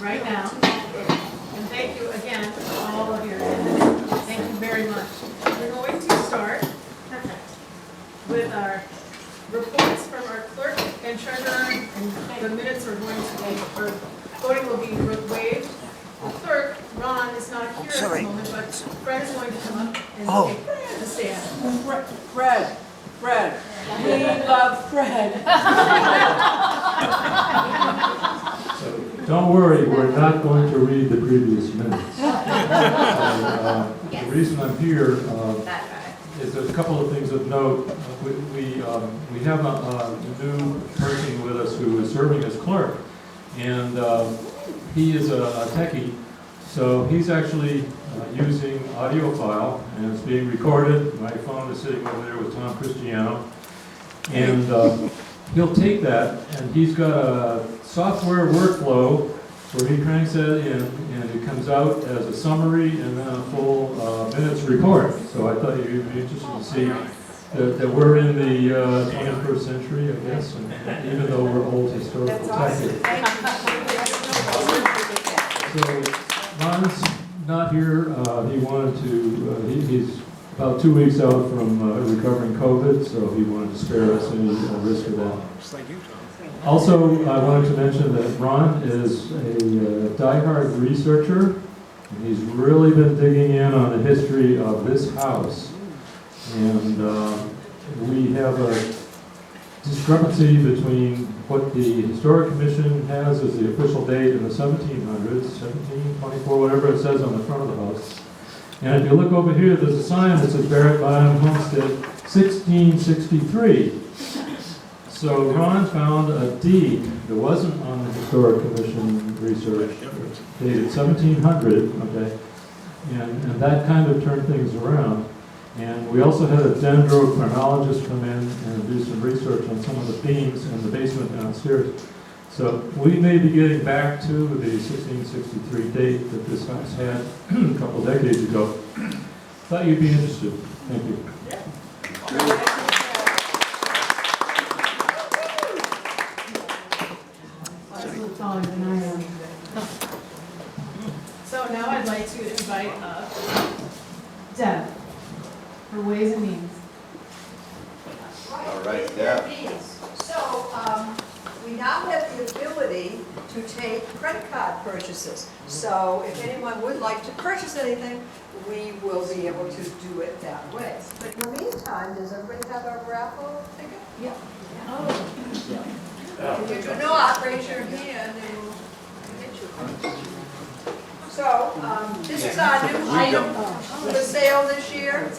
right now. And thank you again for all of your attendance. Thank you very much. We're going to start with our reports from our clerk and treasurer, and the minutes are going to be, or voting will be waived. The clerk, Ron, is not here at the moment, but Fred is going to come up and take the stand. Fred. We love Fred. So don't worry, we're not going to read the previous minutes. The reason I'm here is there's a couple of things of note. We have a new person with us who is serving as clerk, and he is a techie, so he's actually using audio file, and it's being recorded. My phone is sitting over there with Tom Cristiano, and he'll take that, and he's got a software workflow where he cranks that in, and it comes out as a summary and then a full minutes report. So I thought you'd be interested to see that we're in the 21st century, I guess, and even though we're old historical techies. So Ron's not here. He wanted to, he's about 2 weeks out from recovering COVID, so he wanted to spare us any risk of that. Just like you, Tom. Also, I wanted to mention that Ron is a diehard researcher, and he's really been digging in on the history of this house. And we have a discrepancy between what the Historic Commission has as the official date in the 1700s, 1724, whatever it says on the front of the house. And if you look over here, there's a sign that says Barrett Bottom Homestead, 1663. So Ron found a deed that wasn't on the Historic Commission research, dated 1700, okay? And that kind of turned things around. And we also had a dendrochronologist come in and do some research on some of the beams in the basement downstairs. So we may be getting back to the 1663 date that this house had a couple decades ago. Thought you'd be interested. Thank you. So now I'd like to invite up Deb for Ways and Means. All right, Deb. So, we now have the ability to take credit card purchases. So if anyone would like to purchase anything, we will be able to do it that way. But in the meantime, does everybody have a raffle ticket? Yeah. If you do not, raise your hand and we'll get you. So, this is our new item for the sale this year.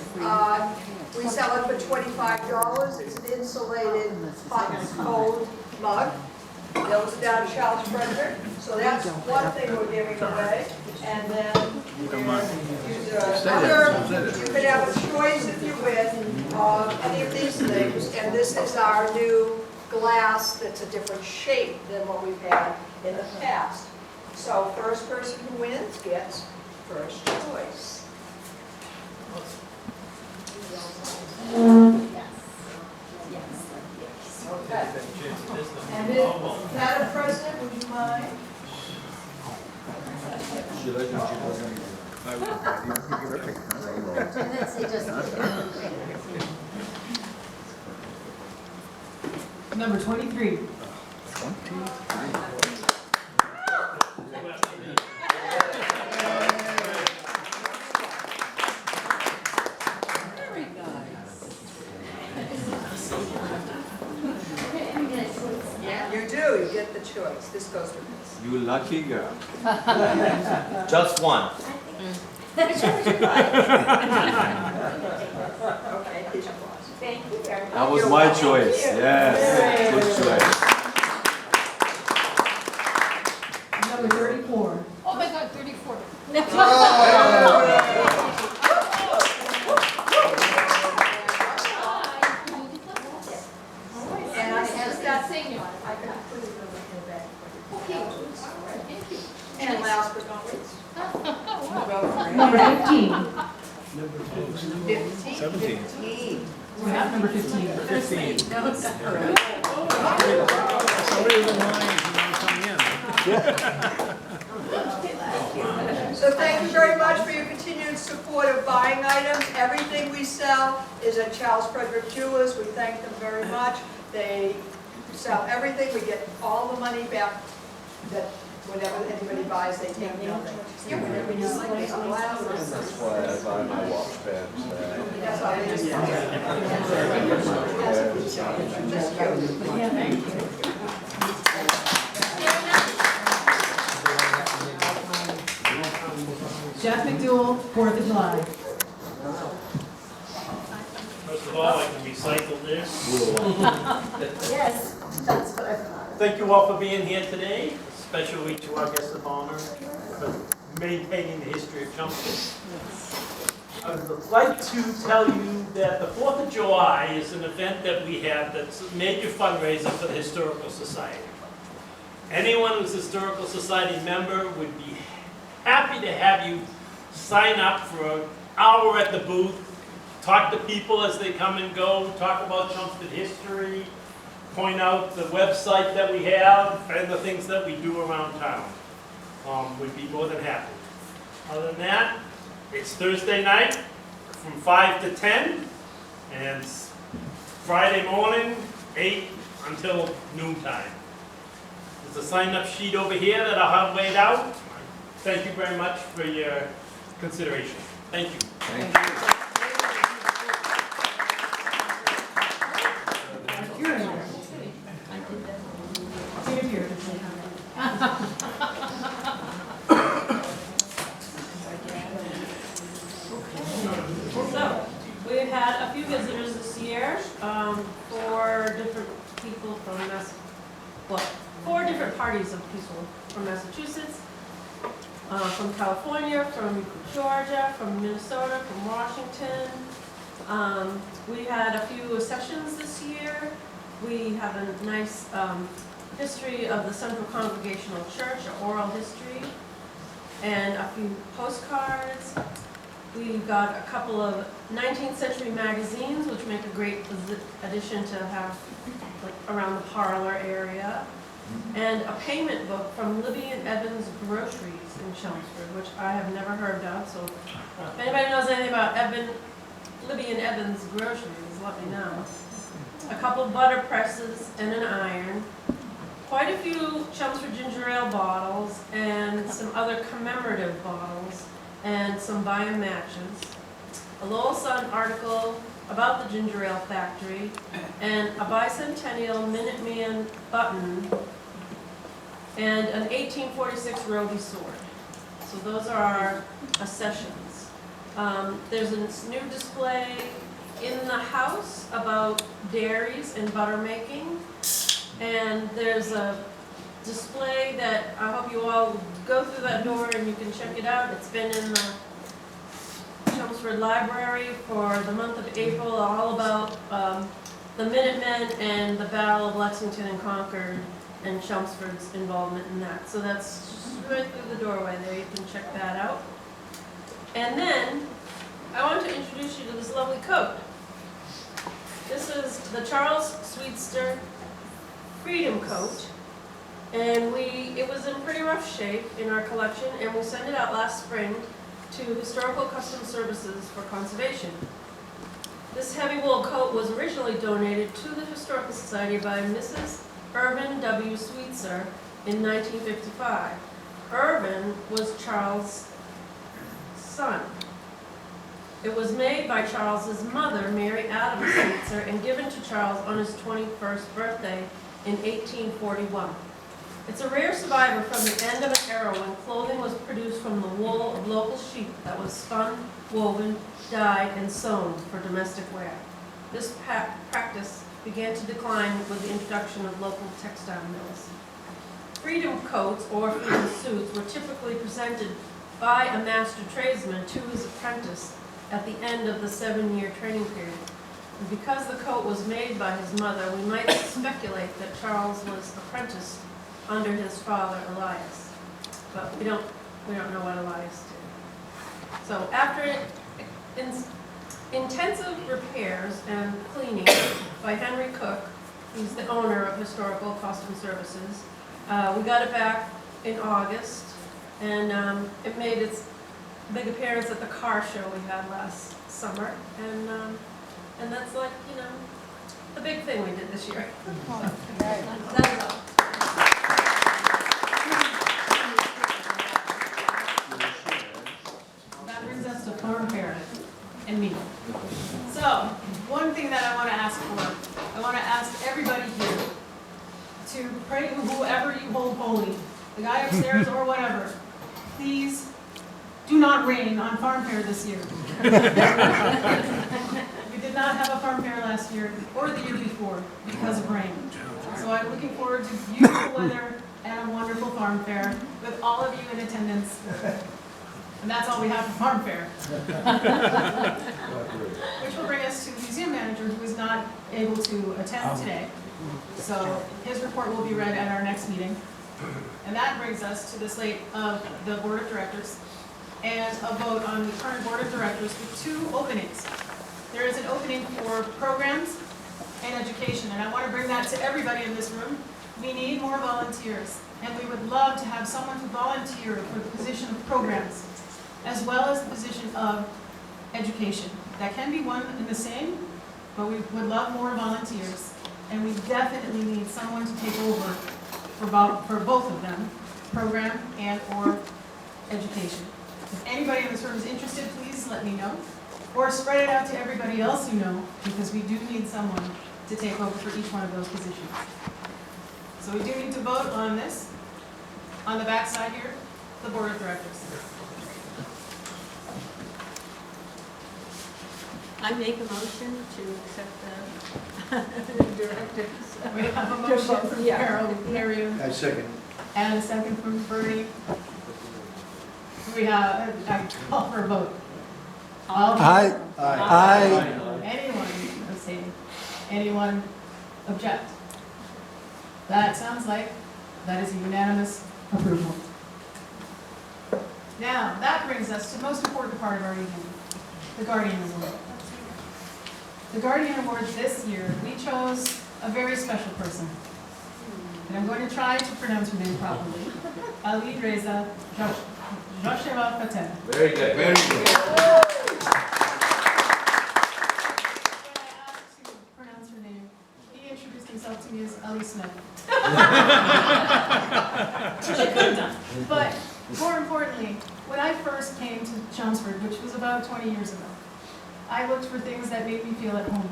We sell it for $25. It's an insulated hot and cold mug. Those are down Chelmsford. So that's one thing we're giving away. And then you can have a choice if you win of any of these things. And this is our new glass that's a different shape than what we've had in the past. So first person who wins gets first choice. Okay. And Madam President, would you mind? Number 23. You do, you get the choice. This goes with this. You lucky girl. Just one. Okay, here's your applause. Thank you very much. That was my choice. Yes, good choice. Number 34. Oh my God, 34. And I just got Senior. I can put it in the back. Okay. All right, thank you. And last but not least. Number 15. 15. 17. 15. We're not number 15. 15. No, it's not right. Somebody was in line, you want to come in. So thank you very much for your continued support of buying items. Everything we sell is at Chelmsford Jewelers. We thank them very much. They sell everything. We get all the money back that whenever anybody buys, they take nothing. Yeah, whenever you like it, glasses. That's why I buy my watch bands. That's all it is. That's cute. Jeff McDowell, 4th of July. First of all, I can recycle this. Yes, that's what I thought. Thank you all for being here today, especially to our guest of honor for maintaining the history of Chelmsford. I would like to tell you that the 4th of July is an event that we have that's a major fundraiser for the Historical Society. Anyone who's a Historical Society member would be happy to have you sign up for an hour at the booth, talk to people as they come and go, talk about Chelmsford history, point out the website that we have and the things that we do around town. We'd be more than happy. Other than that, it's Thursday night from 5 to 10, and it's Friday morning, 8 until noontime. There's a sign-up sheet over here that I'll have laid out. Thank you very much for your consideration. Thank you. Thank you. You're in there. See if you're to say So, we've had a few visitors this year, 4 different people from well, 4 different parties of people from Massachusetts, from California, from Georgia, from Minnesota, from Washington. We had a few sessions this year. We have a nice history of the Central Congregational Church, oral history, and a few postcards. We got a couple of 19th century magazines, which make a great addition to have like around the parlor area, and a payment book from Libby and Evans Groceries in Chelmsford, which I have never heard of. So if anybody knows anything about Libby and Evans Groceries, let me know. A couple butter presses and an iron, quite a few Chelmsford ginger ale bottles, and some other commemorative bottles, and some bio matches, a Lowell Sun article about the ginger ale factory, and a bicentennial Minuteman button, and an 1846 Roby sword. So those are our accessions. There's a new display in the house about dairies and butter making, and there's a display that I hope you all go through that door and you can check it out. It's been in the Chelmsford Library for the month of April, all about the Minutemen and the Battle of Lexington and Concord and Chelmsford's involvement in that. So that's just right through the doorway there. You can check that out. And then I want to introduce you to this lovely coat. This is the Charles Sweetster Freedom Coat. And it was in pretty rough shape in our collection, and we sent it out last spring to Historical Custom Services for conservation. This heavy wool coat was originally donated to the Historical Society by Mrs. Irvin W. Sweetser in 1955. Irvin was Charles' son. It was made by Charles's mother, Mary Adams Sweetser, and given to Charles on his 21st birthday in 1841. It's a rare survivor from the end of an era when clothing was produced from the wool of local sheep that was spun, woven, dyed, and sewn for domestic wear. This practice began to decline with the introduction of local textile mills. Freedom coats or freedom suits were typically presented by a master tradesman to his apprentice at the end of the 7-year training period. And because the coat was made by his mother, we might speculate that Charles was apprenticed under his father Elias, but we don't know what Elias did. So after intensive repairs and cleaning by Henry Cook, he's the owner of Historical Custom Services, we got it back in August, And it made its big appearance at the car show we had last summer. And that's like, you know, the big thing we did this year. That's all. That brings us to farm fair and me. So, one thing that I want to ask for, I want to ask everybody here to pray to whoever you hold holy, the guy upstairs or whatever, please do not rain on farm fair this year. We did not have a farm fair last year or the year before because of rain. So I'm looking forward to beautiful weather and a wonderful farm fair with all of you in attendance. And that's all we have for farm fair. Which will bring us to the museum manager, who is not able to attend today. So his report will be read at our next meeting. And that brings us to the slate of the board of directors and a vote on the current board of directors with 2 openings. There is an opening for programs and education, and I want to bring that to everybody in this room. We need more volunteers, and we would love to have someone to volunteer for the position of programs, as well as the position of education. That can be one and the same, but we would love more volunteers, and we definitely need someone to take over for both of them, program and or education. If anybody in this room is interested, please let me know, or spread it out to everybody else you know, because we do need someone to take over for each one of those positions. So we do need to vote on this. On the back side here, the board of directors. I make a motion to accept the directors. We have a motion from Carol, Marion, I second. and a second from Bernie. We have, I call for a vote. All in favor? Aye. Anyone abstaining? Anyone object? That sounds like that is a unanimous approval. Now, that brings us to the most important part of our evening, the Guardian Award. The Guardian Award this year, we chose a very special person. And I'm going to try to pronounce her name properly. Ali Resa Zosherafatain. Very good. Very good. When I asked to pronounce her name, he introduced himself to me as Ali Smith. Which I could have done. But more importantly, when I first came to Chelmsford, which was about 20 years ago, I looked for things that made me feel at home.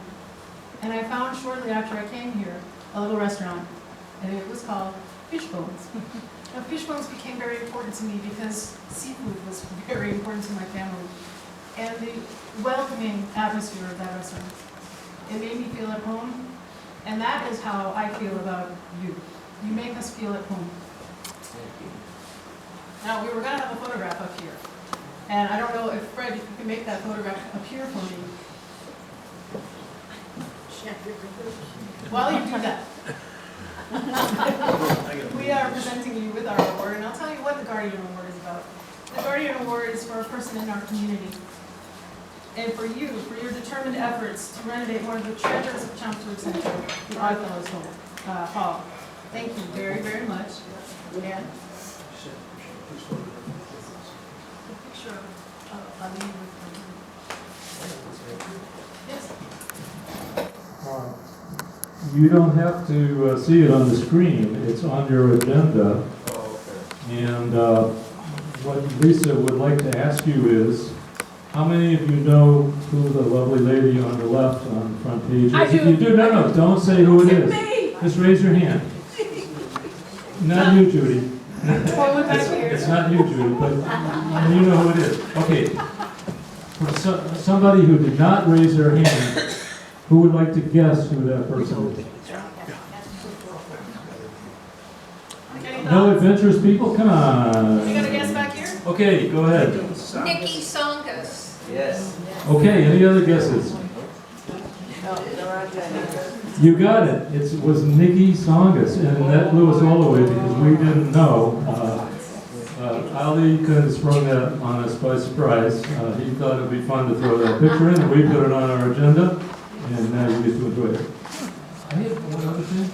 And I found shortly after I came here a little restaurant, and it was called Fishbones. Now, Fishbones became very important to me because seafood was very important to my family. And the welcoming atmosphere of that restaurant, it made me feel at home. And that is how I feel about you. You make us feel at home. Now, we were going to have a photograph up here. And I don't know if, Fred, if you can make that photograph appear for me. While you do that, we are presenting you with our award, and I'll tell you what the Guardian Award is about. The Guardian Award is for a person in our community. And for you, for your determined efforts to renovate one of the treasures of Chelmsford Central, the Oddfellows Hall. Thank you very, very much. And picture of Ali with yes. You don't have to see it on the screen. It's on your agenda. And what Lisa would like to ask you is, how many of you know who the lovely lady on the left on the front page is? I do. If you do, no, don't say who it is. Me. Just raise your hand. Not you, Judy. It's not you, Judy, but you know who it is. Okay. For somebody who did not raise their hand, who would like to guess who that person is? No adventurous people? Come on. You got a guess back here? Okay, go ahead. Nikki Songus. Yes. Okay, any other guesses? You got it. It was Nikki Songus, and that blew us all away because we didn't know. Ali kind of sprung that on us by surprise. He thought it would be fun to throw that picture in, and we put it on our agenda, and now you get to enjoy it. I have one other thing.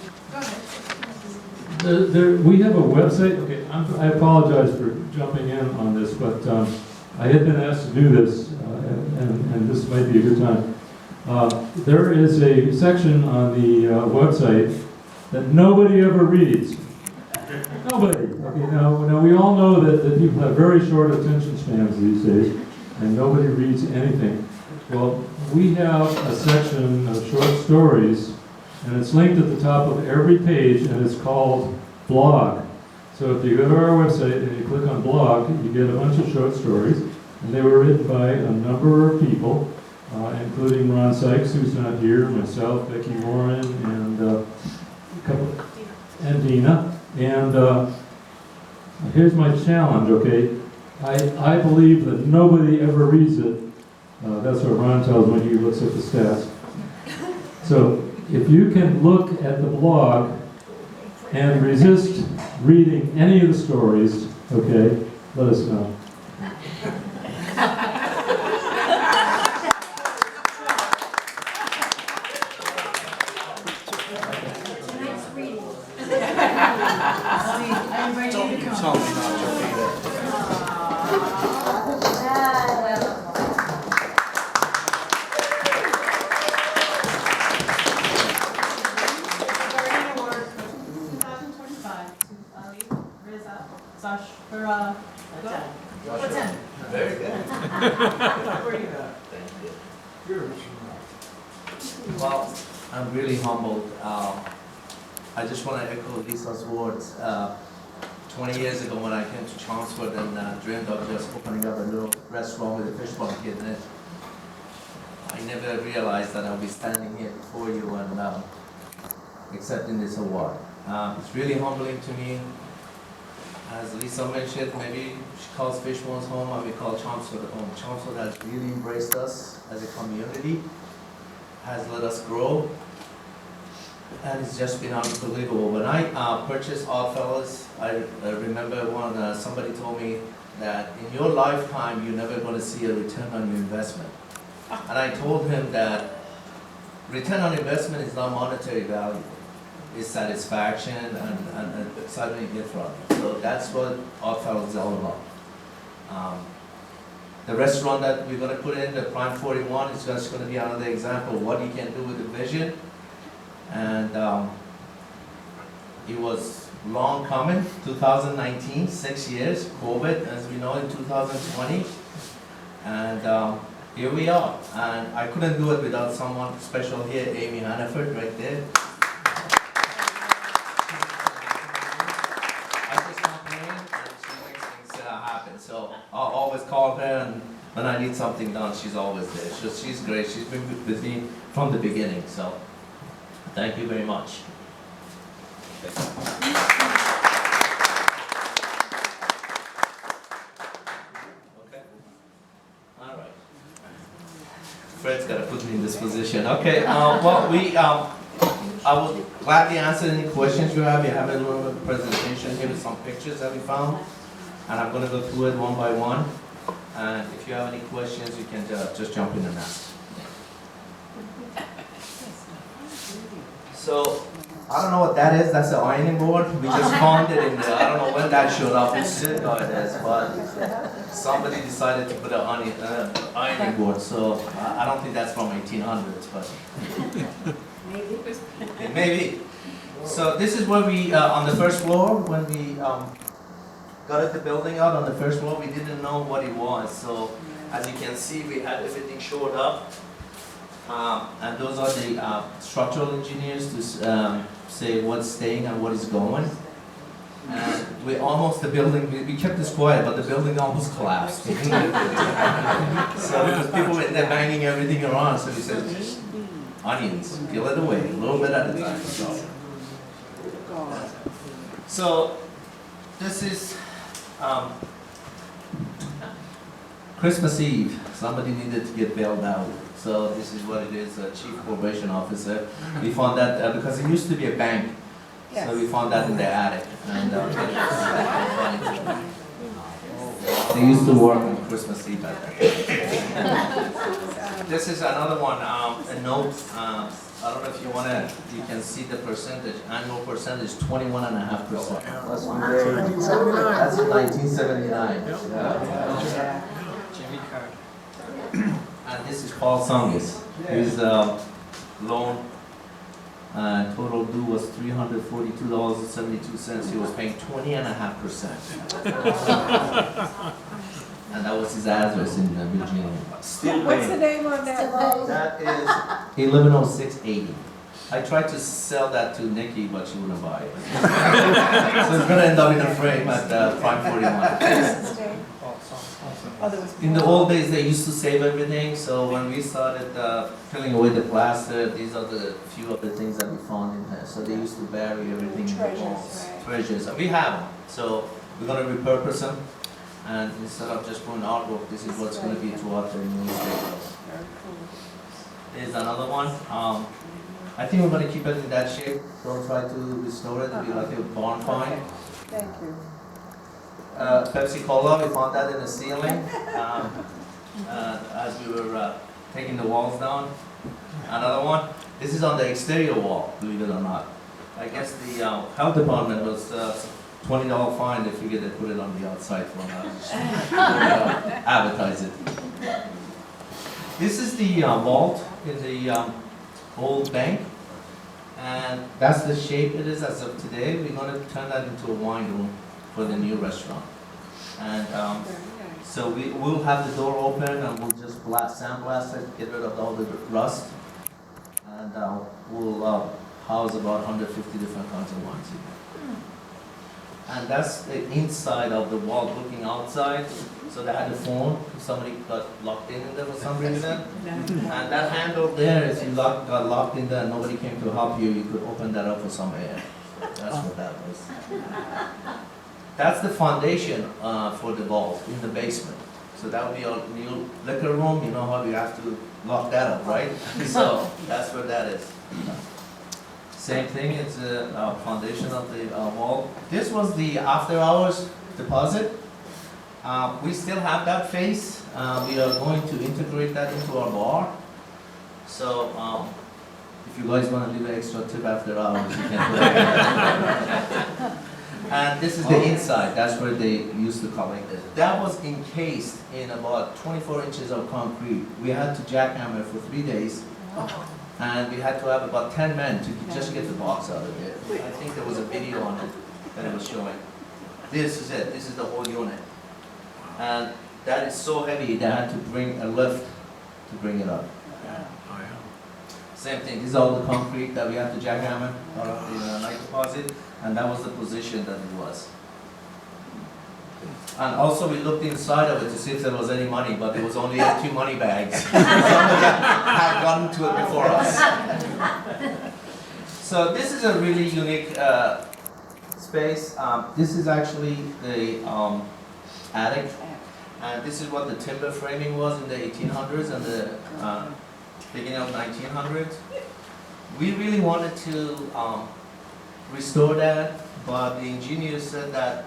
Go ahead. We have a website. Okay, I apologize for jumping in on this, but I had been asked to do this, and this might be a good time. There is a section on the website that nobody ever reads. Nobody. Okay, now we all know that people have very short attention spans these days, and nobody reads anything. Well, we have a section of short stories, and it's linked at the top of every page, and it's called blog. So if you go to our website and you click on blog, you get a bunch of short stories, and they were written by a number of people, including Ron Sykes, who's not here, myself, Becky Warren, and a couple, and Dina. And here's my challenge, okay? I believe that nobody ever reads it. That's what Ron tells me when he looks at the stats. So if you can look at the blog and resist reading any of the stories, okay, let us know. Guardian Award for 2025 to Resa Zosherafatain. What's in? Very good. Where you go? Thank you. Well, I'm really humbled. I just want to echo Resa's words. 20 years ago when I came to Chelmsford and dreamed of just opening up a little restaurant with a fish market in it, I never realized that I'll be standing here before you and accepting this award. It's really humbling to me. As Resa mentioned, maybe she calls Fishbones home and we call Chelmsford home. Chelmsford has really embraced us as a community, has let us grow, and it's just been unbelievable. When I purchased Oddfellows, I remember somebody told me that in your lifetime you're never going to see a return on your investment. And I told him that return on investment is not monetary value. It's satisfaction and excitement you get from it. So that's what Oddfellows is all about. The restaurant that we're going to put in, the Prime 41, is just going to be another example of what you can do with the vision. And it was long coming, 2019, 6 years, COVID, as we know, in 2020. And here we are. And I couldn't do it without someone special here, Amy Hannaford, right there. I just complain and she makes things happen. So I'll always call her, and when I need something done, she's always there. She's great. She's been with me from the beginning. So thank you very much. Okay. All right. Fred's got to put me in this position. Okay. Well, I will gladly answer any questions you have. We have a little presentation here with some pictures that we found, and I'm going to go through it one by one. And if you have any questions, you can just jump in and ask. So, I don't know what that is. That's an ironing board. We just found it in there. I don't know when that showed up. It's still it is, but somebody decided to put an ironing board. So, I don't think that's from 1800s, but maybe. So, this is where we, on the first floor, when we got the building out on the first floor, we didn't know what it was. So, as you can see, we had everything shored up. And those are the structural engineers to say what's staying and what is going. And we almost, the building, we kept this quiet, but the building almost collapsed. So because people were there banging everything around, so we said, onions, peel it away, a little bit at a time. So this is Christmas Eve. Somebody needed to get bailed out. So this is what it is, a chief probation officer. We found that because it used to be a bank, so we found that in the attic. And they used to work on Christmas Eve. This is another one, a note I don't know if you wanna, you can see the percentage, annual percentage, 21.5%. That's from there. That's in 1979. And this is Paul Songis. His loan total due was $342.72. He was paying 20.5%. And that was his address in Virginia. Still What's the paying. name on that loan? That is 110680. I tried to sell that to Nikki, but she wouldn't buy it. So it's gonna end up in a frame at 541. In the old days, they used to save everything, so when we started peeling away the plaster, these are the few of the things that we found in there. So they used to bury everything in the walls. Treasures, and we have them, so we're gonna repurpose them. And instead of just putting artwork, this is what's gonna be throughout the newspaper. There's another one. I think we're gonna keep it in that shape. Don't try to restore it to be like a barn find. Thank you. Pepsi Cola, we found that in the ceiling as we were taking the walls down. Another one. This is on the exterior wall, believe it or not. I guess the health department was $20 fine. They figured they put it on the outside for advertise it. This is the vault in the old bank, and that's the shape it is as of today. We're going to turn that into a wine room for the new restaurant. And so we will have the door open, and we'll just sandblast it, get rid of all the rust, and we'll house about 150 different kinds of wines in there. And that's the inside of the wall looking outside. So they had a phone, if somebody got locked in there for some reason. And that handle there, if you got locked in there and nobody came to help you, you could open that up for some air. That's what that was. That's the foundation for the vault in the basement. So that would be our new liquor room. You know how we have to lock that up, right? So that's where that is. Same thing, it's the foundation of the wall. This was the after hours deposit. We still have that face. We are going to integrate that into our bar. So if you guys want to leave an extra tip after hours, you can do that. And this is the inside, that's where they used to collect it. That was encased in about 24 inches of concrete. We had to jackhammer for 3 days. And we had to have about 10 men to just get the box out of it. I think there was a video on it that it was showing. This is it, this is the whole unit. And that is so heavy, they had to bring a lift to bring it up. Same thing, this is all the concrete that we had to jackhammer out of the night deposit, and that was the position that it was. And also we looked inside of it to see if there was any money, but there was only 2 money bags. Somebody had gotten to it before us. So this is a really unique space. This is actually the attic, and this is what the timber framing was in the 1800s and the beginning of 1900s. We really wanted to restore that, but the engineer said that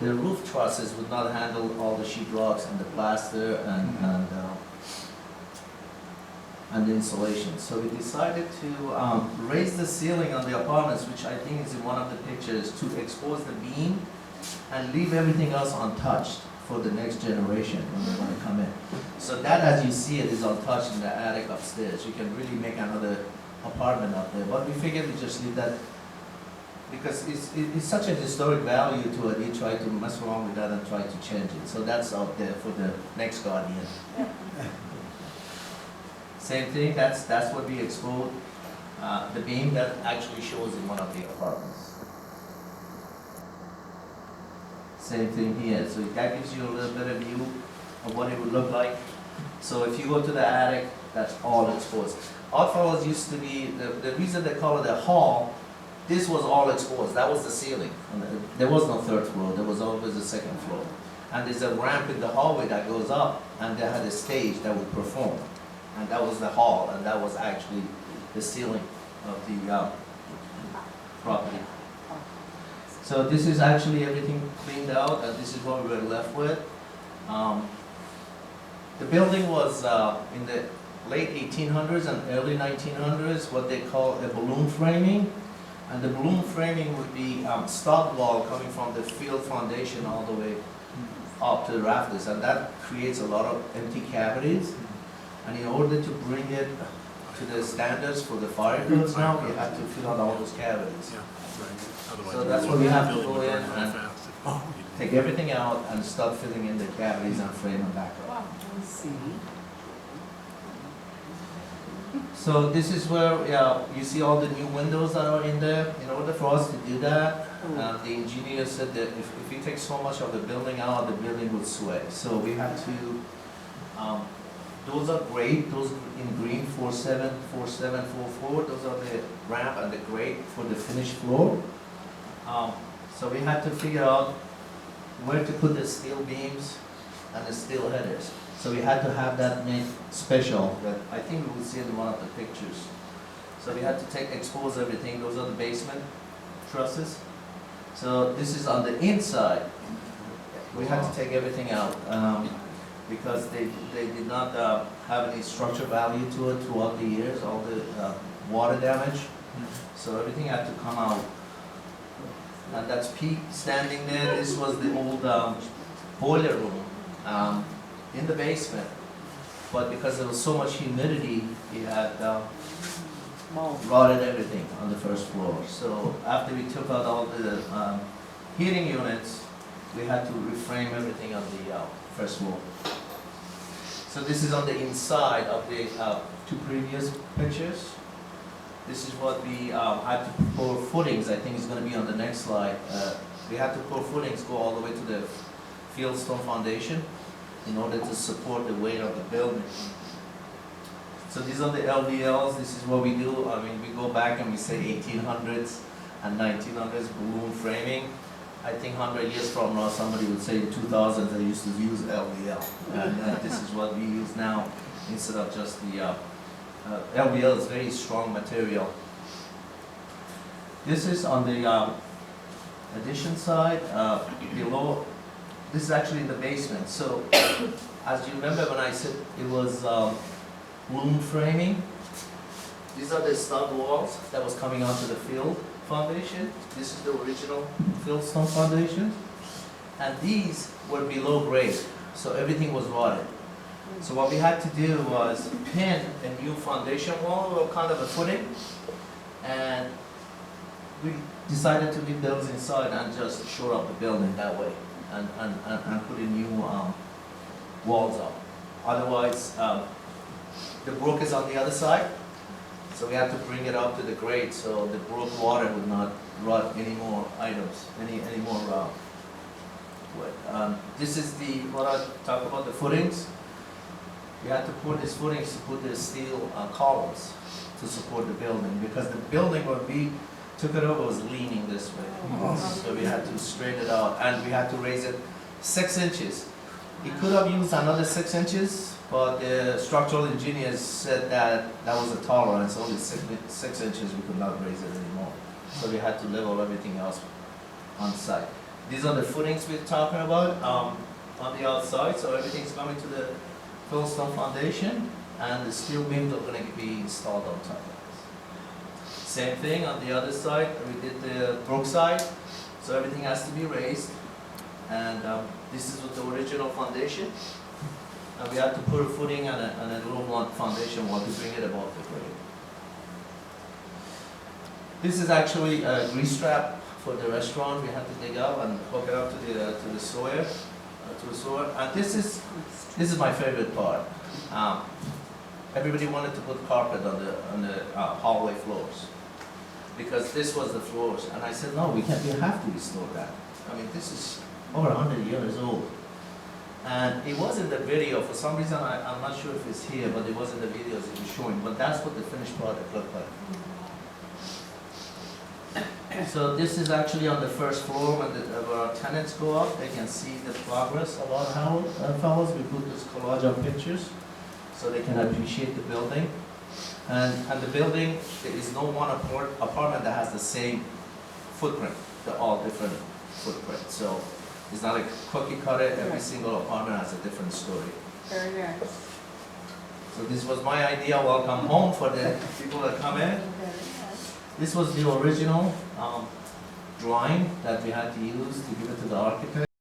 the roof trusses would not handle all the sheetrocks and the plaster and the insulation. So we decided to raise the ceiling on the apartments, which I think is in one of the pictures, to expose the beam and leave everything else untouched for the next generation when they want to come in. So that, as you see it, is untouched in the attic upstairs. You can really make another apartment up there. But we figured we just leave that because it's such a historic value to it. You try to mess around with that and try to change it. So that's out there for the next Guardian. Same thing, that's what we exposed. The beam that actually shows in one of the apartments. Same thing here. So that gives you a little bit of view of what it would look like. So if you go to the attic, that's all exposed. Oddfellows used to be, the reason they call it a hall, this was all exposed. That was the ceiling. And there was no third floor. There was always a second floor. And there's a ramp in the hallway that goes up, and they had a stage that would perform. And that was the hall, and that was actually the ceiling of the property. So this is actually everything cleaned out, and this is what we were left with. The building was in the late 1800s and early 1900s, what they call a balloon framing. And the balloon framing would be stud wall coming from the field foundation all the way up to the rafters, and that creates a lot of empty cavities. And in order to bring it to the standards for the fire codes now, we have to fill out all those cavities. So that's where we have to go in and take everything out and start filling in the cavities and frame them back up. So this is where you see all the new windows that are in there. In order for us to do that, the engineer said that if we take so much of the building out, the building would sway. So we had to, those are great, those in green 47, 47, 44, those are the ramp and the grate for the finished floor. So we had to figure out where to put the steel beams and the steel headers. So we had to have that made special, that I think we will see in one of the pictures. So we had to expose everything. Those are the basement trusses. So this is on the inside. We had to take everything out because they did not have any structural value to it throughout the years, all the water damage. So everything had to come out. And that's Pete standing there. This was the old boiler room in the basement. But because there was so much humidity, he had rotted everything on the first floor. So after we took out all the heating units, we had to reframe everything on the first floor. So this is on the inside of the two previous pictures. This is what we had to pour footings. I think it's going to be on the next slide. We had to pour footings, go all the way to the field stone foundation in order to support the weight of the building. So these are the LVLs. This is what we do. I mean, we go back and we say 1800s and 1900s balloon framing. I think 100 years from now, somebody would say in 2000 they used to use LVL. And this is what we use now instead of just the LVL is very strong material. This is on the addition side, below. This is actually in the basement. So, as you remember when I said it was balloon framing, these are the stud walls that was coming onto the field foundation. This is the original field stone foundation. And these were below grade, so everything was rotted. So what we had to do was pin a new foundation wall, or kind of a footing, and we decided to leave those inside and just shore up the building that way, and put in new walls up. Otherwise, the brook is on the other side, so we had to bring it up to the grade so the brook water would not rot any more items, any more wet. This is what I talked about, the footings. We had to put these footings to put the steel columns to support the building, because the building when we took it over was leaning this way. So we had to straighten it out, and we had to raise it 6 inches. It could have used another 6 inches, but the structural engineers said that that was a tolerance, only 6 inches, we could not raise it anymore. So we had to level everything else on site. These are the footings we're talking about on the outside, so everything's coming to the field stone foundation, and the steel beams are going to be installed on top of this. Same thing on the other side, we did the brook side, so everything has to be raised, and this is with the original foundation, and we had to put a footing and a low blunt foundation wall to bring it above the grade. This is actually a grease trap for the restaurant. We had to dig up and hook it up to the sewer, and this is my favorite part. Everybody wanted to put carpet on the hallway floors, because this was the floors, and I said no, we have to restore that. I mean, this is over 100 years old, and it was in the video. For some reason, I'm not sure if it's here, but it was in the videos it was showing. But that's what the finished product looked like. So this is actually on the first floor. When our tenants go up, they can see the progress of our fellows. We put this collage of pictures so they can appreciate the building. And the building, there is no one apartment that has the same footprint. They're all different footprints. So it's not a cookie cutter. Every single apartment has a different story. Very nice. So this was my idea, welcome home for the people that come in. This was the original drawing that we had to use to give it to the architect.